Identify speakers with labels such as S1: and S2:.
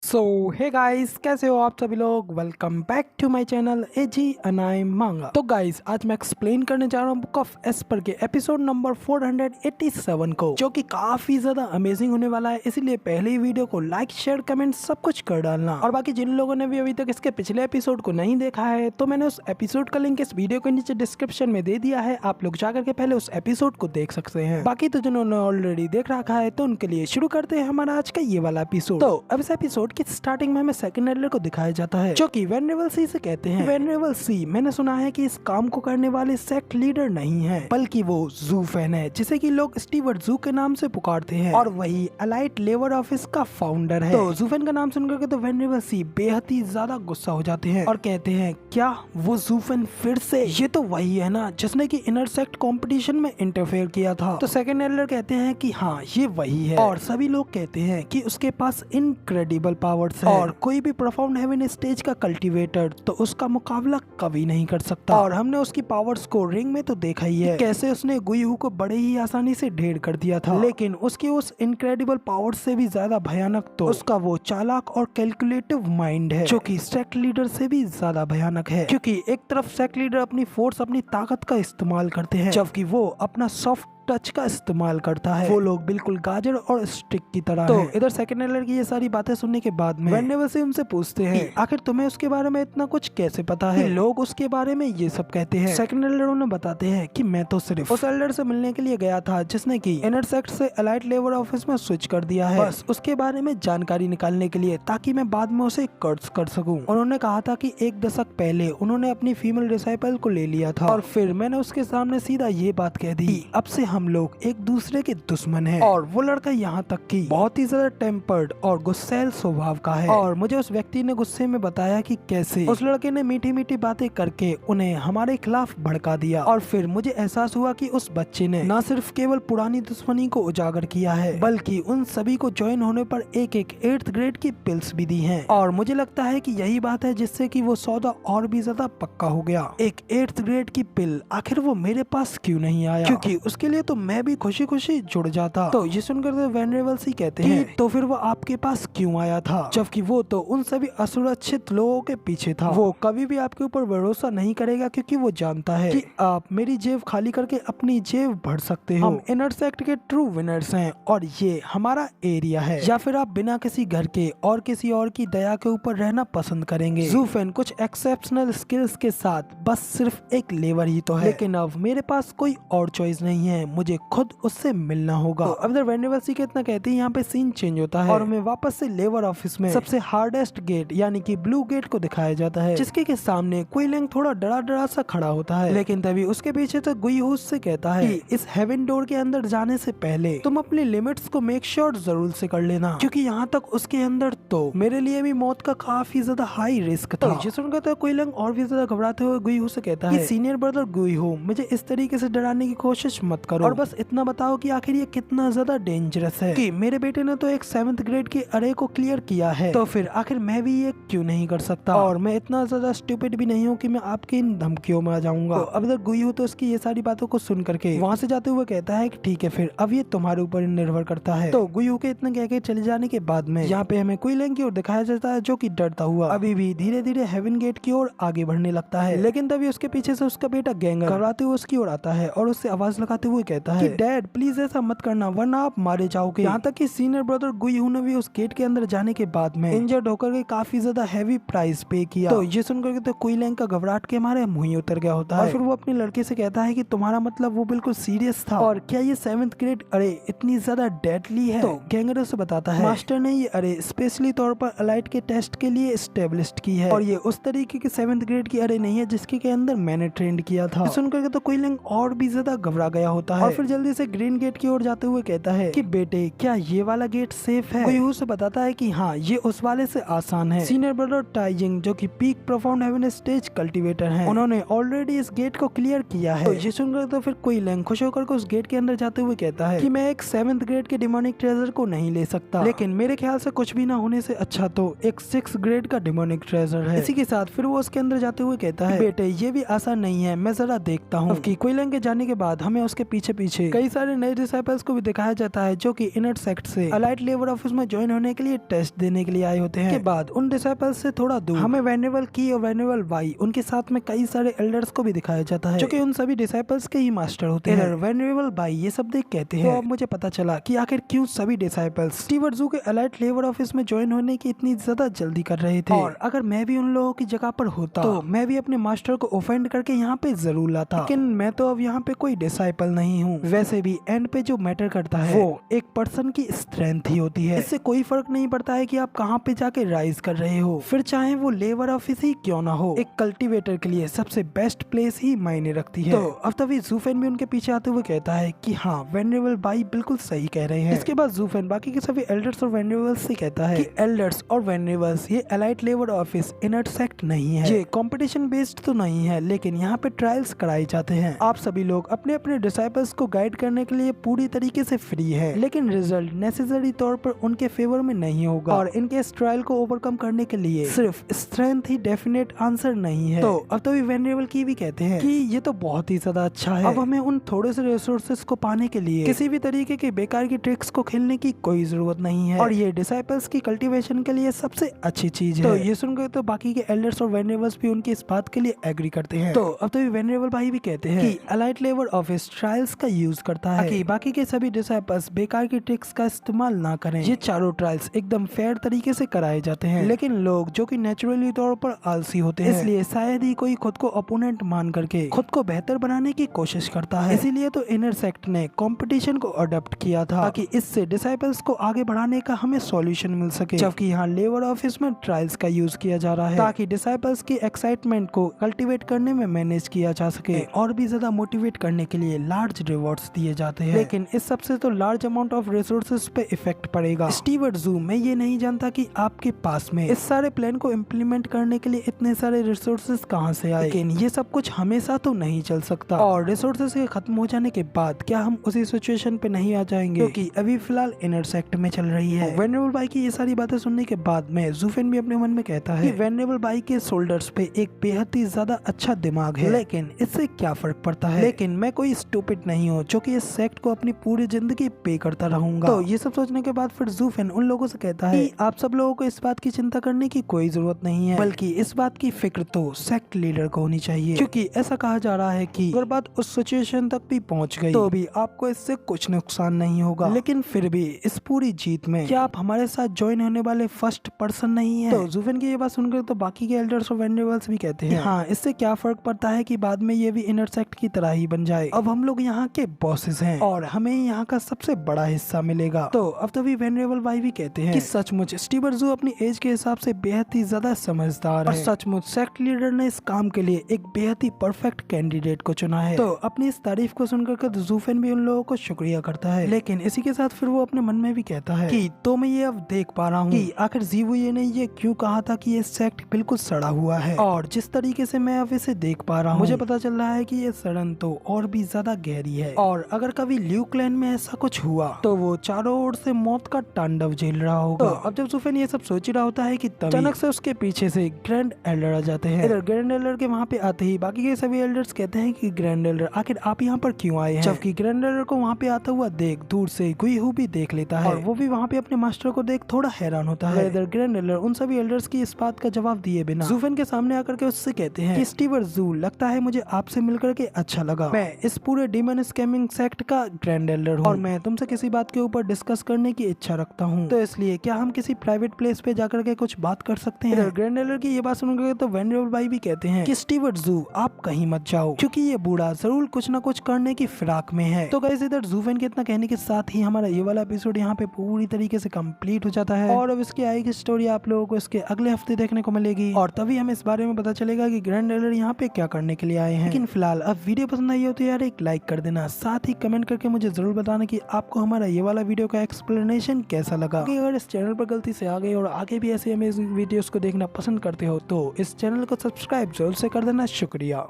S1: सो hey guys, कैसे हो आप सभी लोग। Welcome back to my channel एजी अनाई मांगा। तो गाइस, आज मैं एक्सप्लेन करने जा रहा हूँ बुक ऑफ एस्पर के एपिसोड नंबर 487 को, जो कि काफी ज्यादा अमेजिंग होने वाला है। इसीलिए पहले ही वीडियो को लाइक शेयर कमेंट सब कुछ कर डालना। और बाकी जिन लोगों ने भी अभी तक इसके पिछले एपिसोड को नहीं देखा है, तो मैंने उस एपिसोड का लिंक इस वीडियो के नीचे डिस्क्रिप्शन में दे दिया है। आप लोग जाकर के पहले उस एपिसोड को देख सकते हैं। बाकी तो जिन्होंने ऑलरेडी देख रखा है, तो उनके लिए शुरू करते हैं हमारा आज का ये वाला एपिसोड। तो अब इस एपिसोड की स्टार्टिंग में हमें सेकंड एडलर को दिखाया जाता है, जो कि वेनरेबल सी से कहते हैं, वेनरेबल सी, मैंने सुना है कि इस काम को करने वाले सेक्ट लीडर नहीं है, बल्कि वो जू फैन है, जिसे कि लोग स्टीवर्ट जू के नाम से पुकारते हैं, और वही अलाइट लेबर ऑफिस का फाउंडर है। तो जू फैन का नाम सुनकर के तो वेनरेबल सी बेहद ही ज्यादा गुस्सा हो जाते हैं और कहते हैं, क्या वो जू फैन फिर से? ये तो वही है ना जिसने की इनर सेक्ट कॉम्पिटिशन में इंटरफेयर किया था। तो सेकंड एडलर कहते हैं कि हाँ, ये वही है, और सभी लोग कहते हैं कि उसके पास इनक्रेडिबल पावर्स है, और कोई भी प्रोफाउंड हेवन स्टेज का कल्टीवेटर तो उसका मुकाबला कभी नहीं कर सकता। और हमने उसकी पावर्स को रिंग में तो देखा ही है, कैसे उसने गुईहू को बड़े ही आसानी से ढेर कर दिया था। लेकिन उसकी उस इनक्रेडिबल पावर्स से भी ज्यादा भयानक तो उसका वो चालाक और कैलकुलेटिव माइंड है, जो कि सेक्ट लीडर से भी ज्यादा भयानक है। क्योंकि एक तरफ सेक्ट लीडर अपनी फोर्स, अपनी ताकत का इस्तेमाल करते हैं, जबकि वो अपना सॉफ्ट टच का इस्तेमाल करता है। वो लोग बिल्कुल गाजर और स्टिक की तरह तो हैं। इधर सेकंड एडलर की ये सारी बातें सुनने के बाद में वेनरेबल से उनसे पूछते हैं, आखिर तुम्हें उसके बारे में इतना कुछ कैसे पता है? लोग उसके बारे में ये सब कहते हैं। सेकंड एडलर उन्हें बताते हैं कि मैं तो सिर्फ उस एल्डर से मिलने के लिए गया था जिसने की इनर सेक्ट से अलाइट लेबर ऑफिस में स्विच कर दिया है, बस उसके बारे में जानकारी निकालने के लिए, ताकि मैं बाद में उसे कर्ज कर सकूं। उन्होंने कहा था कि 1 दशक पहले उन्होंने अपनी फीमेल डिसाइपल को ले लिया था, और फिर मैंने उसके सामने सीधा ये बात कह दी, अब से हम लोग एक दूसरे के दुश्मन हैं। और वो लड़का यहाँ तक कि बहुत ही ज्यादा टेम्पर्ड और गुस्सैल स्वभाव का है। और मुझे उस व्यक्ति ने गुस्से में बताया कि कैसे उस लड़के ने मीठी मीठी बातें करके उन्हें हमारे खिलाफ भड़का दिया। और फिर मुझे एहसास हुआ कि उस बच्चे ने न सिर्फ केवल पुरानी दुश्मनी को उजागर किया है, बल्कि उन सभी को ज्वाइन होने पर एक 8th ग्रेड की पिल्स भी दी हैं। और मुझे लगता है कि यही बात है जिससे कि वो सौदा और भी ज्यादा पक्का हो गया। एक 8th ग्रेड की पिल, आखिर वो मेरे पास क्यों नहीं आया? क्योंकि उसके लिए तो मैं भी खुशी खुशी जुड़ जाता। तो ये सुनकर तो वेनरेबल सी कहते हैं, तो फिर वो आपके पास क्यों आया था, जबकि वो तो उन सभी असुरक्षित लोगों के पीछे था। वो कभी भी आपके ऊपर भरोसा नहीं करेगा, क्योंकि वो जानता है कि आप मेरी जेब खाली करके अपनी जेब भर सकते हो। हम इनर सेक्ट के ट्रू विनर्स हैं, और ये हमारा एरिया है। या फिर आप बिना किसी घर के और किसी और की दया के ऊपर रहना पसंद करेंगे? जू फैन कुछ एक्सेप्शनल स्किल्स के साथ बस सिर्फ एक लेबर ही तो है, लेकिन अब मेरे पास कोई और चॉइस नहीं है, मुझे खुद उससे मिलना होगा। तो अब इधर वेनरेबल सी के इतना कहते हैं, यहाँ पे सीन चेंज होता है और हमें वापस से लेबर ऑफिस में सबसे हार्डेस्ट गेट यानी कि ब्लू गेट को दिखाया जाता है, जिसके के सामने क्विलिंग थोड़ा डरा डरा सा खड़ा होता है। लेकिन तभी उसके पीछे तो गुईहू से कहता है कि इस हेवन डोर के अंदर जाने से पहले तुम अपनी लिमिट्स को मेक श्योर जरूर से कर लेना, क्योंकि यहाँ तक उसके अंदर तो मेरे लिए भी मौत का काफी ज्यादा हाई रिस्क था। ये सुनकर तो क्विलिंग और भी ज्यादा घबराते हुए गुईहू से कहता है, सीनियर ब्रदर गुईहू, मुझे इस तरीके से डराने की कोशिश मत करो, और बस इतना बताओ कि आखिर ये कितना ज्यादा डेंजरस है, कि मेरे बेटे ने तो एक 7th ग्रेड के अरे को क्लियर किया है, तो फिर आखिर मैं भी ये क्यों नहीं कर सकता? और मैं इतना ज्यादा स्टूपिड भी नहीं हूँ कि मैं आपकी इन धमकियों में आ जाऊंगा। तो अब इधर गुईहू तो उसकी ये सारी बातों को सुन करके वहाँ से जाते हुए कहता है कि ठीक है, फिर अब ये तुम्हारे ऊपर निर्भर करता है। तो गुईहू के इतना कह के चले जाने के बाद में यहाँ पे हमें क्विलिंग की ओर दिखाया जाता है, जो कि डरता हुआ अभी भी धीरे धीरे हेवन गेट की ओर आगे बढ़ने लगता है। लेकिन तभी उसके पीछे से उसका बेटा गैंगर घबराते हुए उसकी ओर आता है और उससे आवाज लगाते हुए कहता है कि डैड प्लीज ऐसा मत करना, वरना आप मारे जाओगे। यहाँ तक कि सीनियर ब्रदर गुईहू ने भी उस गेट के अंदर जाने के बाद में इंजर्ड होकर के काफी ज्यादा हैवी प्राइस पे किया। तो ये सुनकर के तो क्विलिंग का घबराहट के मारे मुंह ही उतर गया होता है, और फिर वो अपनी लड़के से कहता है कि तुम्हारा मतलब वो बिल्कुल सीरियस था, और क्या ये 7th ग्रेड अरे इतनी ज्यादा डेडली है? तो गैंगर उसे बताता है, मास्टर ने ये अरे स्पेशली तौर पर अलाइट के टेस्ट के लिए एस्टेब्लिश्ड की है, और ये उस तरीके की 7th ग्रेड की अरे नहीं है जिसके के अंदर मैंने ट्रेंड किया था। सुनकर के तो क्विलिंग और भी ज्यादा घबरा गया होता है, और फिर जल्दी से ग्रीन गेट की ओर जाते हुए कहता है कि बेटे क्या ये वाला गेट सेफ है? गुईहू से बताता है कि हाँ, ये उस वाले से आसान है। सीनियर ब्रदर टाइजिंग, जो कि peak profound heaven stage cultivator हैं, उन्होंने ऑलरेडी इस गेट को क्लियर किया है। तो ये सुनकर तो फिर क्विलिंग खुश होकर उस गेट के अंदर जाते हुए कहता है कि मैं एक 7th ग्रेड के डिमोनिक ट्रेजर को नहीं ले सकता, लेकिन मेरे ख्याल से कुछ भी ना होने से अच्छा तो एक 6th ग्रेड का डिमोनिक ट्रेजर है। इसी के साथ फिर वो उसके अंदर जाते हुए कहता है बेटे ये भी आसान नहीं है, मैं जरा देखता हूँ। क्विलिंग के जाने के बाद हमें उसके पीछे पीछे पीछे कई सारे नए डिसाइपल्स को भी दिखाया जाता है जो कि इनर सेक्ट से अलाइट लेबर ऑफिस में ज्वाइन होने के लिए टेस्ट देने के लिए आए होते हैं। के बाद उन डिसाइपल्स से थोड़ा दूर हमें वेनेरेबल की और वेनेरेबल वाई उनके साथ में कई सारे एल्डर्स को भी दिखाया जाता है जो कि उन सभी डिसाइपल्स के ही मास्टर होते हैं। वेनेरेबल वाई ये सब देख कहते हैं तो अब मुझे पता चला कि आखिर क्यों सभी डिसाइपल्स स्टीवर्ट जू के अलाइट लेबर ऑफिस में ज्वाइन होने की इतनी ज्यादा जल्दी कर रहे थे। और अगर मैं भी उन लोगों की जगह पर होता तो मैं भी अपने मास्टर को ऑफेंड करके यहाँ पे जरूर लाता, लेकिन मैं तो अब यहाँ पे कोई डिसाइपल नहीं हूँ। वैसे भी एंड पे जो मैटर करता है वो एक पर्सन की स्ट्रेंथ ही होती है। इससे कोई फर्क नहीं पड़ता है कि आप कहाँ पे जाके राइज कर रहे हो, फिर चाहे वो लेबर ऑफिस ही क्यों ना हो। एक कल्टीवेटर के लिए सबसे बेस्ट प्लेस ही मायने रखती है। तो अब तभी जूफेन भी उनके पीछे आते हुए कहता है कि हाँ वेनेरेबल भाई बिल्कुल सही कह रहे हैं। इसके बाद जूफेन बाकी के सभी एल्डर्स और वेनेरेबल्स से कहता है कि एल्डर्स और वेनेरेबल्स ये elite labour office inner sect नहीं है, ये कंपटीशन बेस्ड तो नहीं है, लेकिन यहाँ पे ट्रायल्स कराए जाते हैं। आप सभी लोग अपने अपने डिसाइपल्स को गाइड करने के लिए पूरी तरीके से फ्री है, लेकिन रिजल्ट नेसेसरी तौर पर उनके फेवर में नहीं होगा। और इनके इस ट्रायल को ओवरकम करने के लिए सिर्फ स्ट्रेंथ ही डेफिनेट आंसर नहीं है। तो अब तो वेनेरेबल की भी कहते हैं कि ये तो बहुत ही ज्यादा अच्छा है, अब हमें उन थोड़े से रिसोर्सेस को पाने के लिए किसी भी तरीके के बेकार की ट्रिक्स को खेलने की कोई जरूरत नहीं है, और ये डिसाइपल्स की कल्टीवेशन के लिए सबसे अच्छी चीज है। तो ये सुनकर तो बाकी के एल्डर्स और वेनेरेबल्स भी उनकी इस बात के लिए एग्री करते हैं। तो अब तो वेनेरेबल भाई भी कहते हैं कि अलाइट लेबर ऑफिस ट्रायल्स का यूज करता है कि बाकी के सभी डिसाइपल्स बेकार की ट्रिक्स का इस्तेमाल ना करें। ये चारों ट्रायल्स एकदम फेयर तरीके से कराए जाते हैं, लेकिन लोग जो कि नेचुरली तौर पर आलसी होते हैं, इसलिए शायद ही कोई खुद को अपोनेंट मान करके खुद को बेहतर बनाने की कोशिश करता है। इसीलिए तो इनर सेक्ट ने कंपटीशन को अडॉप्ट किया था ताकि इससे डिसाइपल्स को आगे बढ़ाने का हमें सॉल्यूशन मिल सके, जबकि यहाँ लेबर ऑफिस में ट्रायल्स का यूज किया जा रहा है ताकि डिसाइपल्स की एक्साइटमेंट को कल्टीवेट करने में मैनेज किया जा सके और भी ज्यादा मोटिवेट करने के लिए लार्ज रिवॉर्ड्स दिए जाते हैं। लेकिन इस सबसे तो लार्ज अमाउंट ऑफ रिसोर्सेज पे इफेक्ट पड़ेगा। स्टीवर्ट जू मैं ये नहीं जानता कि आपके पास में इस सारे प्लान को इम्प्लीमेंट करने के लिए इतने सारे रिसोर्सेज कहाँ से आए, लेकिन ये सब कुछ हमेशा तो नहीं चल सकता, और रिसोर्सेज के खत्म हो जाने के बाद क्या हम उसी सिचुएशन पे नहीं आ जाएंगे क्योंकि अभी फिलहाल इनर सेक्ट में चल रही है। वेनेरेबल भाई की ये सारी बातें सुनने के बाद में जूफेन भी अपने मन में कहता है कि वेनेरेबल भाई के शोल्डर्स पे एक बेहद ही ज्यादा अच्छा दिमाग है, लेकिन इससे क्या फर्क पड़ता है, लेकिन मैं कोई स्टूपिड नहीं हूँ जो कि इस सेक्ट को अपनी पूरी जिंदगी पे करता रहूंगा। तो ये सब सोचने के बाद फिर जूफेन उन लोगों से कहता है कि आप सब लोगों को इस बात की चिंता करने की कोई जरूरत नहीं है, बल्कि इस बात की फिक्र तो सेक्ट लीडर को होनी चाहिए, क्योंकि ऐसा कहा जा रहा है कि अगर बात उस सिचुएशन तक भी पहुंच गई तो भी आपको इससे कुछ नुकसान नहीं होगा, लेकिन फिर भी इस पूरी जीत में क्या आप हमारे साथ ज्वाइन होने वाले फर्स्ट पर्सन नहीं है। तो जूफेन की ये बात सुनकर तो बाकी के एल्डर्स और वेनेरेबल्स भी कहते हैं हाँ इससे क्या फर्क पड़ता है कि बाद में ये भी इनर सेक्ट की तरह ही बन जाए, अब हम लोग यहाँ के बॉसेस हैं और हमें यहाँ का सबसे बड़ा हिस्सा मिलेगा। तो अब तो भी वेनेरेबल भाई भी कहते हैं कि सचमुच स्टीवर्ट जू अपनी एज के हिसाब से बेहद ही ज्यादा समझदार है, और सचमुच सेक्ट लीडर ने इस काम के लिए एक बेहद ही परफेक्ट कैंडिडेट को चुना है। तो अपनी इस तारीफ को सुनकर जूफेन भी उन लोगों को शुक्रिया करता है, लेकिन इसी के साथ फिर वो अपने मन में भी कहता है कि तो मैं ये अब देख पा रहा हूँ कि आखिर जीवुये ने ये क्यों कहा था कि ये सेक्ट बिल्कुल सड़ा हुआ है, और जिस तरीके से मैं अब इसे देख पा रहा हूँ मुझे पता चल रहा है कि ये सड़न तो और भी ज्यादा गहरी है, और अगर कभी ल्यू क्लैन में ऐसा कुछ हुआ तो वो चारों ओर से मौत का तांडव झेल रहा होगा। तो अब जब जूफेन ये सब सोच रहा होता है कि अचानक से उसके पीछे से ग्रैंड एल्डर आ जाते हैं। इधर ग्रैंड एल्डर के वहाँ पे आते ही बाकी के सभी एल्डर्स कहते हैं कि ग्रैंड एल्डर आखिर आप यहाँ पर क्यों आए हैं, जबकि ग्रैंड एल्डर को वहाँ पे आता हुआ देख दूर से गुईहू भी देख लेता है, और वो भी वहाँ पे अपने मास्टर को देख थोड़ा हैरान होता है। इधर ग्रैंड एल्डर उन सभी एल्डर्स की इस बात का जवाब दिए बिना जूफेन के सामने आकर के उससे कहते हैं कि स्टीवर्ट जू लगता है मुझे आपसे मिलकर के अच्छा लगा, मैं इस पूरे डीमन स्कैमिंग सेक्ट का ग्रैंड एल्डर हूँ और मैं तुमसे किसी बात के ऊपर डिस्कस करने की इच्छा रखता हूँ, तो इसलिए क्या हम किसी प्राइवेट प्लेस पे जाकर के कुछ बात कर सकते हैं। ग्रैंड एल्डर की ये बात सुनकर तो वेनेरेबल भाई भी कहते हैं कि स्टीवर्ट जू आप कहीं मत जाओ, क्योंकि ये बूढ़ा जरूर कुछ ना कुछ करने की फिराक में है। तो गाइस इधर जूफेन के इतना कहने के साथ ही हमारा ये वाला एपिसोड यहाँ पे पूरी तरीके से कंप्लीट हो जाता है, और अब इसकी आएगी स्टोरी आप लोगों को इसके अगले हफ्ते देखने को मिलेगी, और तभी हमें इस बारे में पता चलेगा कि ग्रैंड एल्डर यहाँ पे क्या करने के लिए आए हैं। लेकिन फिलहाल अब वीडियो पसंद आई हो तो यार एक लाइक कर देना, साथ ही कमेंट करके मुझे जरूर बताना कि आपको हमारा ये वाला वीडियो का एक्सप्लेनेशन कैसा लगा। अगर इस चैनल पर गलती से आ गए और आगे भी ऐसे अमेजिंग वीडियोस को देखना पसंद करते हो तो इस चैनल को सब्सक्राइब जरूर से कर देना। शुक्रिया।